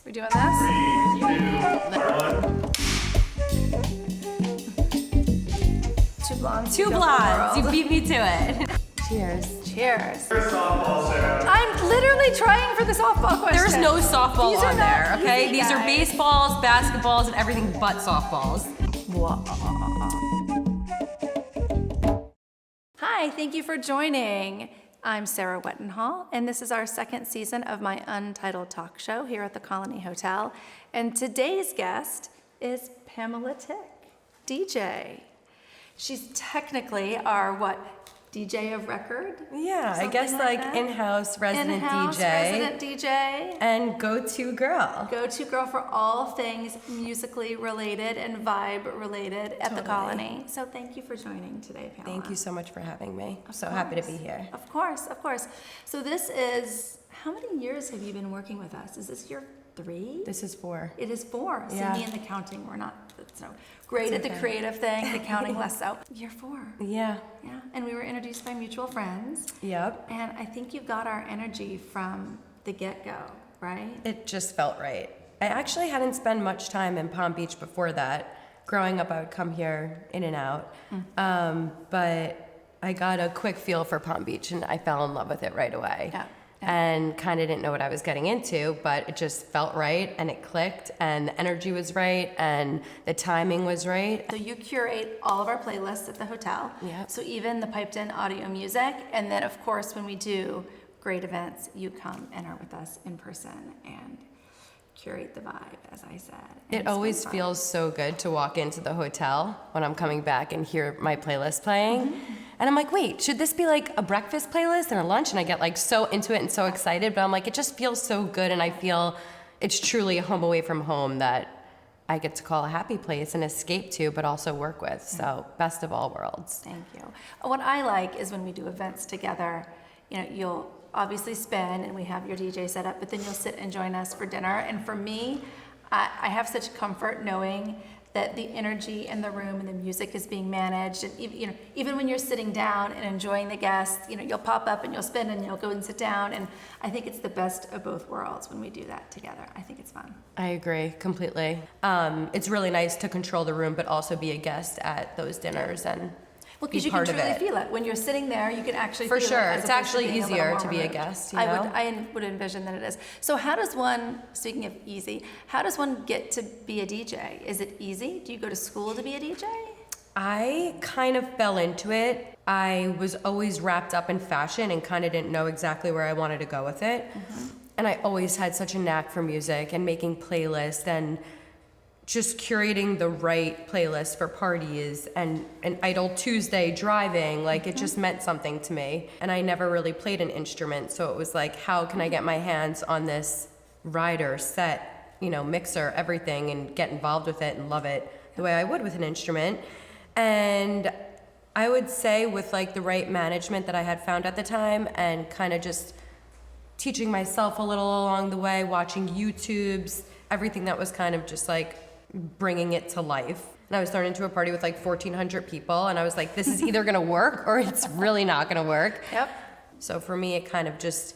We're doing this? 3, 2, 1. Two blondes. Two blondes. You beat me to it. Cheers. Cheers. Softball, Sarah. I'm literally trying for the softball question. There's no softball These are on not there, okay? easy, These are guys. baseballs, basketballs, and everything but softballs. Hi, thank you for joining. I'm Sarah Wettenhall, and this is our second season of my Untitled talk show here at the Colony Hotel. And today's guest is Pamela Tick, DJ. She's technically our, DJ of record? Yeah, I Something guess like like that? in-house resident In-house DJ. resident DJ. And go-to girl. Go-to girl for all things musically related and vibe related at the Totally. Colony. So thank you for joining today, Pamela. Thank you so much for having me. Of So happy to course. be here. Of course, of course. So this is, how many years have you been working with us? Is this your 3? This is 4. It is 4. See, Yeah. me and the counting, we're not so great It's at the okay. creative thing, the counting less so. You're 4. Yeah. Yeah, and we were introduced by mutual friends. Yep. And I think you got our energy from the get-go, right? It just felt right. I actually hadn't spent much time in Palm Beach before that. Growing up, I would come here in and out. But I got a quick feel for Palm Beach and I fell in love with it right away. Yeah. And kind of didn't know what I was getting into, but it just felt right and it clicked and the energy was right and the timing was right. So you curate all of our playlists at the hotel. Yep. So even the piped in audio music. And then of course, when we do great events, you come and are with us in person and curate the vibe, as I said. And It it's always been fun. feels so good to walk into the hotel when I'm coming back and hear my playlist playing. And I'm like, wait, should this be like a breakfast playlist and a lunch? And I get like so into it and so excited, but I'm like, it just feels so good. And I feel it's truly a home away from home that I get to call a happy place and escape to, but also work with. So best of all worlds. Thank you. What I like is when we do events together, you'll obviously spin and we have your DJ set up, but then you'll sit and join us for dinner. And for me, I have such comfort knowing that the energy in the room and the music is being managed. And even when you're sitting down and enjoying the guests, you'll pop up and you'll spin and you'll go and sit down. And I think it's the best of both worlds when we do that together. I think it's fun. I agree completely. It's really nice to control the room, but also be a guest at those dinners and Well, be because you can part of truly it. feel it. When you're sitting there, you can actually For feel sure. it. as It's opposed to actually being a little easier more to be a removed. guest, you I know? would envision that it is. So how does one, speaking of easy, how does one get to be a DJ? Is it easy? Do you go to school to be a DJ? I kind of fell into it. I was always wrapped up in fashion and kind of didn't know exactly where I wanted to go with it. And I always had such a knack for music and making playlists and just curating the right playlist for parties and an Idle Tuesday driving. Like it just meant something to me. And I never really played an instrument. So it was like, how can I get my hands on this rider, set, mixer, everything and get involved with it and love it the way I would with an instrument. And I would say with like the right management that I had found at the time and kind of just teaching myself a little along the way, watching YouTubes, everything that was kind of just like bringing it to life. And I was thrown into a party with like 1,400 people and I was like, this is either gonna work or it's really not gonna work. Yep. So for me, it kind of just,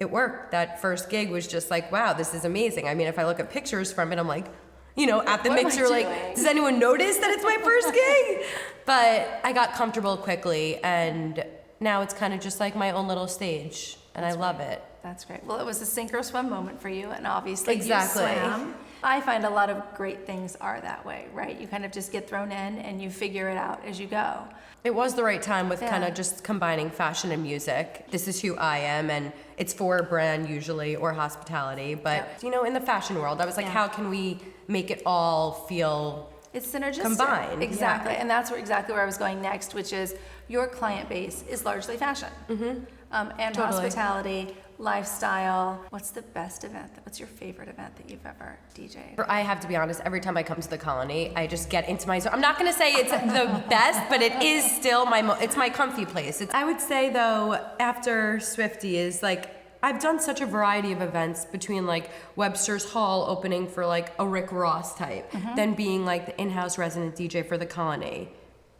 it worked. That first gig was just like, wow, this is amazing. I mean, if I look at pictures from it, I'm like, at the What am I mixer, like, doing? does anyone notice that it's my first gig? But I got comfortable quickly and now it's kind of just like my own little stage and I love it. That's great. Well, it was a sink or swim moment for you, and obviously Exactly. you swam. I find a lot of great things are that way, right? You kind of just get thrown in and you figure it out as you go. It was the right time with kind Yeah. of just combining fashion and music. This is who I am, and it's for a brand usually or hospitality. But, in the fashion world, I was like, Yeah. how can we make it all feel It's synergistic. combined? Exactly. Yeah. And that's exactly where I was going next, which is your client base is largely fashion. And Totally. hospitality, lifestyle. What's the best event? What's your favorite event that you've ever DJ'd? I have to be honest, every time I come to the Colony, I just get into my zone. I'm not going to say it's the best, but it is still it's my comfy place. I would say though, after Swifty is like, I've done such a variety of events between like Webster's Hall opening for like a Rick Ross type, then being like the in-house resident DJ for the Colony.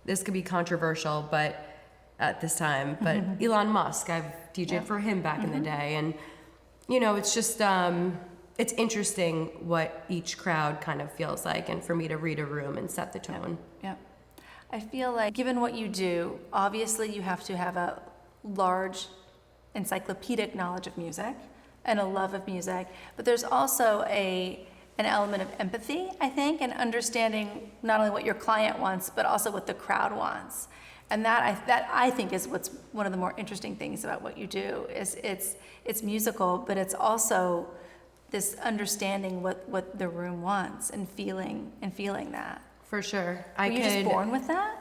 This could be controversial, but at this time, but Elon Musk, I've DJ'd for him back in the day. And, it's just, it's interesting what each crowd kind of feels like, and for me to read a room and set the tone. Yeah. I feel like given what you do, obviously you have to have a large encyclopedic knowledge of music and a love of music, but there's also an element of empathy, I think, and understanding not only what your client wants, but also what the crowd wants. And that I think is what's one of the more interesting things about what you do is it's musical, but it's also this understanding what the room wants and feeling that. For sure. Were you just born with that?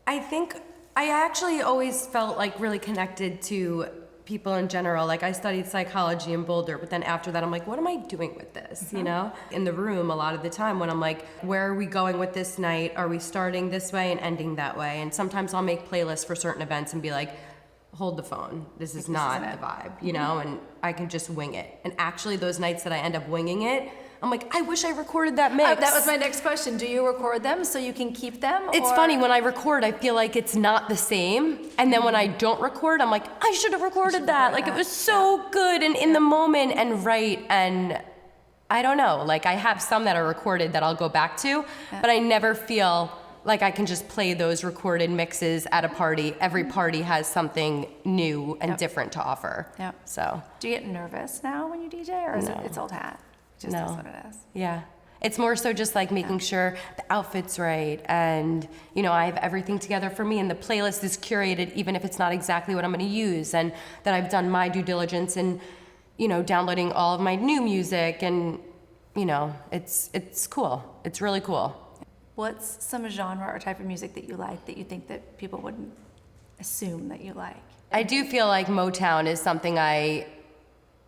I think I actually always felt like really connected to people in general. Like I studied psychology in Boulder, but then after that I'm like, what am I doing with this? You know, in the room a lot of the time when I'm like, where are we going with this night? Are we starting this way and ending that way? And sometimes I'll make playlists for certain events and be like, hold the phone. This is not the vibe, you know, and I can just wing it. And actually those nights that I end up winging it, I'm like, I wish I recorded that mix. That was my next question. Do you record them so you can keep them? It's funny, when I record, I feel like it's not the same. And then when I don't record, I'm like, I should have recorded that. Like, it was so good and in the moment and right. And I don't know, like, I have some that are recorded that I'll go back to, but I never feel like I can just play those recorded mixes at a party. Every party has something new and different to offer. Yep. So. Do you get nervous now when you DJ, or is No. it's old hat? Just No. is what it is. Yeah. It's more so just like making sure the outfit's right, and, you know, I have everything together for me, and the playlist is curated even if it's not exactly what I'm going to use, and that I've done my due diligence in, you know, downloading all of my new music, and, you know, it's cool. It's really cool. What's some genre or type of music that you like that you think that people wouldn't assume that you like? I do feel like Motown is something I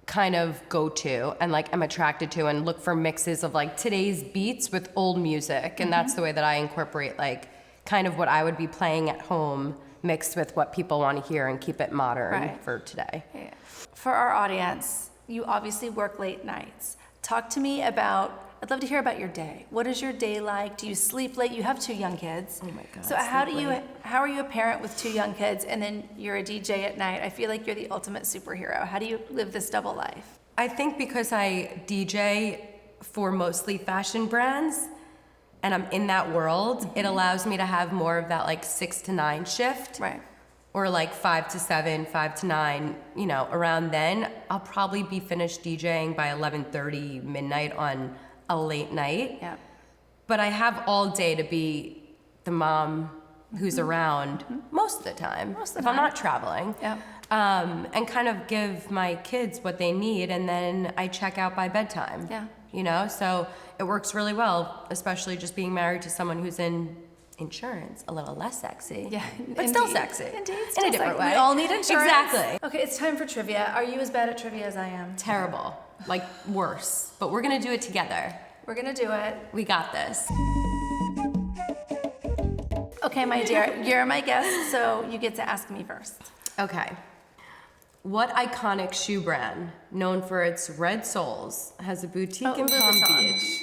kind of go to and like I'm attracted to, and look for mixes of like today's beats with old music, and that's the way that I incorporate like kind of what I would be playing at home mixed with what people want to hear and keep it modern for today. Yeah. For our audience, you obviously work late nights. Talk to me about, I'd love to hear about your day. What is your day like? Do you sleep late? You have 2 young kids. Oh my God. So how are you a parent with 2 young kids and then you're a DJ at night? I feel like you're the ultimate superhero. How do you live this double life? I think because I DJ for mostly fashion brands and I'm in that world, it allows me to have more of that like 6 to 9 shift. Right. Or like 5 to 7, 5 to 9, you know, around then, I'll probably be finished DJing by 11:30 midnight on a late night. Yeah. But I have all day to be the mom who's around most of the time, if I'm not traveling. Yeah. And kind of give my kids what they need, and then I check out by bedtime. Yeah. You know, so it works really well, especially just being married to someone who's in insurance, a little less sexy. Yeah, but still sexy. Indeed, in a different way. We all need insurance. Exactly. Okay, it's time for trivia. Are you as bad at trivia as I am? Terrible. Like worse. But we're gonna do it together. We're gonna do it. We got this. Okay, my dear, you're my guest, so you get to ask me first. Okay. What iconic shoe brand, known for its red soles, has a boutique in Louis Palm Vuitton. Beach?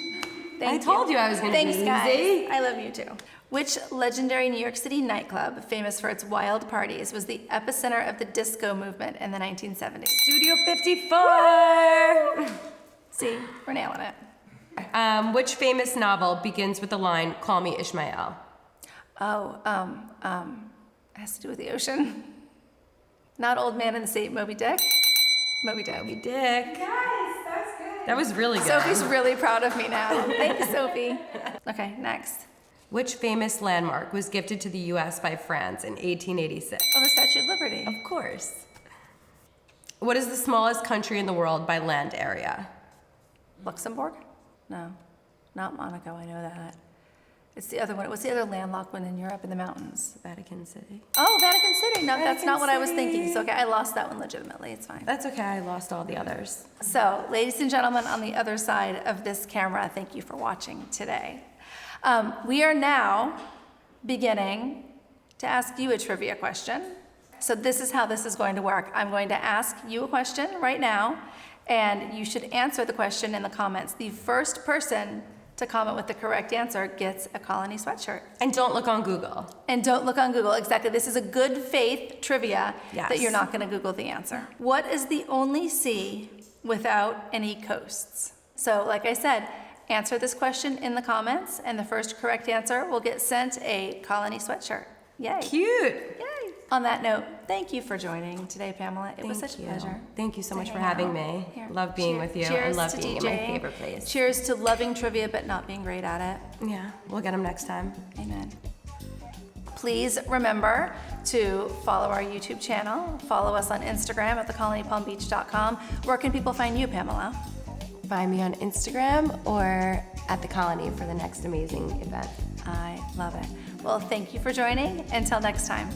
Thank I told you I was gonna be Thanks, guys. easy. I love you too. Which legendary New York City nightclub, famous for its wild parties, was the epicenter of the disco movement in the 1970s? Studio 54! See, we're nailing it. Which famous novel begins with the line, "Call me Ishmael"? Oh, it has to do with the ocean. Not Old Man in the Sea, Moby Dick? Moby Dick. Moby Dick. Guys, that was good. That was really good. Sophie's really proud of me now. Thank you, Sophie. Okay, next. Which famous landmark was gifted to the U.S. by France in 1886? Oh, the Statue of Liberty. Of course. What is the smallest country in the world by land area? Luxembourg? No, not Monaco, I know that. It's the other one. What's the other landlocked one in Europe in the mountains? Vatican City. Oh, Vatican City. No, that's Vatican not what I was City. thinking. So, okay, I lost that one legitimately. It's fine. That's okay, I lost all the others. So, ladies and gentlemen on the other side of this camera, thank you for watching today. We are now beginning to ask you a trivia question. So this is how this is going to work. I'm going to ask you a question right now, and you should answer the question in the comments. The first person to comment with the correct answer gets a Colony sweatshirt. And don't look on Google. And don't look on Google. Exactly. This is a good faith trivia Yes. that you're not going to Google the answer. What is the only sea without any coasts? So like I said, answer this question in the comments, and the first correct answer will get sent a Colony sweatshirt. Yay. Cute. Yay. On that note, thank you for joining today, Pamela. It was such a pleasure. Thank you so to much for hang having out. me. Here. Love being with you and Cheers love to being in my DJing. favorite place. Cheers to loving trivia but not being great at it. Yeah, we'll get them next time. Amen. Please remember to follow our YouTube channel. Follow us on Instagram at thecolonypalmbeach.com. Where can people find you, Pamela? Find me on Instagram or at the Colony for the next amazing event. I love it. Well, thank you for joining. Until next time.